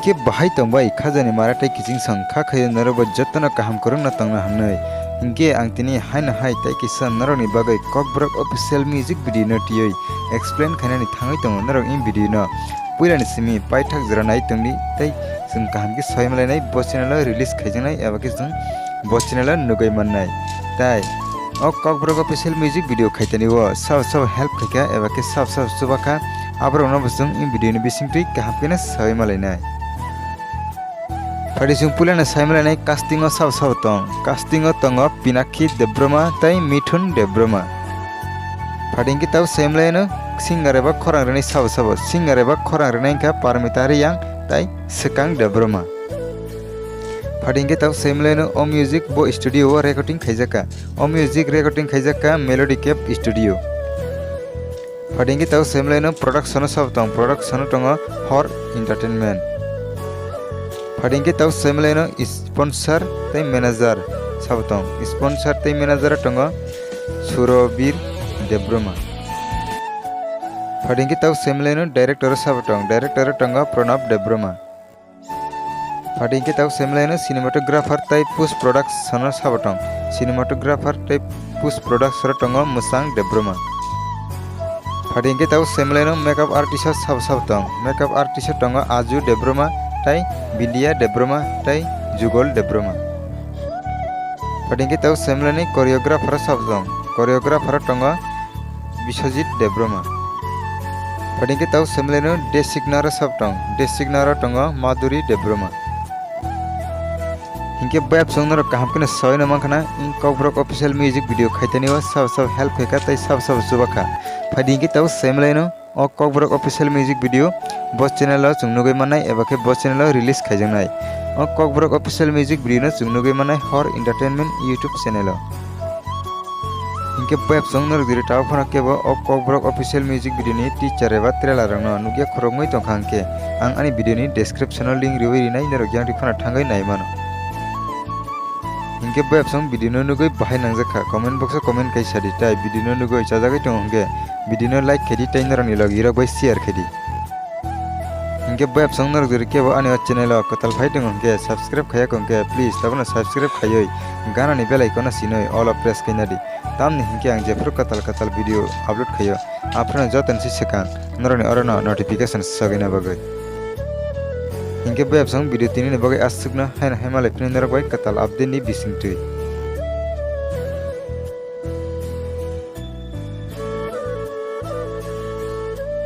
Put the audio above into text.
हिंके बाहाय तंबाई खाजानि माराथाय किजिं संखा खायो नरब जत्तन काहाम करं ना तंगना हमनै हिंके आं तिनि हायना हाय ताय किसा नरनि बागै ककब्रक ऑफिशियल म्यूजिक वीडियो नटियै एक्सप्लेन खायनानि थाङै दङ नरक इन वीडियो न पुरानि सिमी पाइथाक जरानाय तंनि ताय जों काहाम के सयमलायनाय बस चैनल रिलीज खायजनाय एबा के जों बस चैनल नुगै माननाय ताय ओ ककब्रक ऑफिशियल म्यूजिक वीडियो खायतनि वो सब हेल्प खायका एबा के सब सुबाखा आब्रनो बसजों इन वीडियो नि बिसिंगथि काहाम के सयमलायनाय फादिसुं पुलाना सायमलायनाय कास्टिंग सब कास्टिंग तंग पिनाक्षी देब्रमा ताई मिथुन देब्रमा फादिंगे ताव सायमलायनो सिंगार एबा खरां रनाय सब सिंगार एबा खरां रनाय का पारमिता रियां ताई सेकां देब्रमा फादिंगे ताव सायमलायनो ओ म्यूजिक बो स्टूडियो रेकर्डिंग खायजाका ओ म्यूजिक रेकर्डिंग खायजाका मेलोडी कैप स्टूडियो फादिंगे ताव सायमलायनो प्रोडक्शन सब प्रोडक्शन तंग हर एंटरटेनमेंट फादिंगे ताव सायमलायनो स्पॉन्सर तै मैनेजर सब स्पॉन्सर तै मैनेजर तंग सुरबीर देब्रमा फादिंगे ताव सायमलायनो डायरेक्टर सब डायरेक्टर तंग प्रणब देब्रमा फादिंगे ताव सायमलायनो सिनेमाटोग्राफर तै पोस्ट प्रोडक्शन सब सिनेमाटोग्राफर तै पोस्ट प्रोडक्शन तंग मुसां देब्रमा फादिंगे ताव सायमलायनो मेकअप आर्टिस्ट सब मेकअप आर्टिस्ट तंग आजु देब्रमा ताई बिंदिया देब्रमा ताई जुगल देब्रमा फादिंगे ताव सायमलायनाय कोरियोग्राफर सब कोरियोग्राफर तंग विश्वजित देब्रमा फादिंगे ताव सायमलायनो डेसिगनार सब डेसिगनार तंग माधुरी देब्रमा हिंके बैप संगनर काहाम के सय नमाखना इन ककब्रक ऑफिशियल म्यूजिक वीडियो खायतनि सब हेल्प खायका ताई सब सुबाखा फादिंगे ताव सायमलायनो ओ ककब्रक ऑफिशियल म्यूजिक वीडियो बस चैनल जुंगनुगै माननाय एबा के बस चैनल रिलीज खायजनाय ओ ककब्रक ऑफिशियल म्यूजिक वीडियो न जुंगनुगै माननाय हर एंटरटेनमेंट यूट्यूब चैनल इनके वेब संगनर दिरि टाव फना केबो ओ ककब्रक ऑफिशियल म्यूजिक वीडियो नि टीचर एबा ट्रेलर रंग नुगिया खरंगै तंखांके आं आनि वीडियो नि डिस्क्रिप्शन लिंक रिवै रिनाय नरक यांति फना थांगै नायमान इनके वेब संग वीडियो नुगै बाहाय नांजाखा comment box comment kai sadi tai video नुगै जाजागै तंगे वीडियो लाइक खेदि tai नरनि लग इरा बै शेयर खेदि इनके वेब संग नर दिरि केबो आनि चैनल कतल फाइ दंगे सब्सक्राइब खाया कंगे प्लीज तबना सब्सक्राइब खायै गाना नि बेल आइकन सिनै ऑल ऑफ प्रेस कैनादि तामनि हिंके आं जेफोर कतल वीडियो अपलोड खायो आपना जतन सि सेकां नरनि अरना नोटिफिकेशन सगैना बगै हिंके वेब संग वीडियो तिनि बगै आसुकना हायना हायमाले फिन नरगै कतल अपडेट नि बिसिंगथि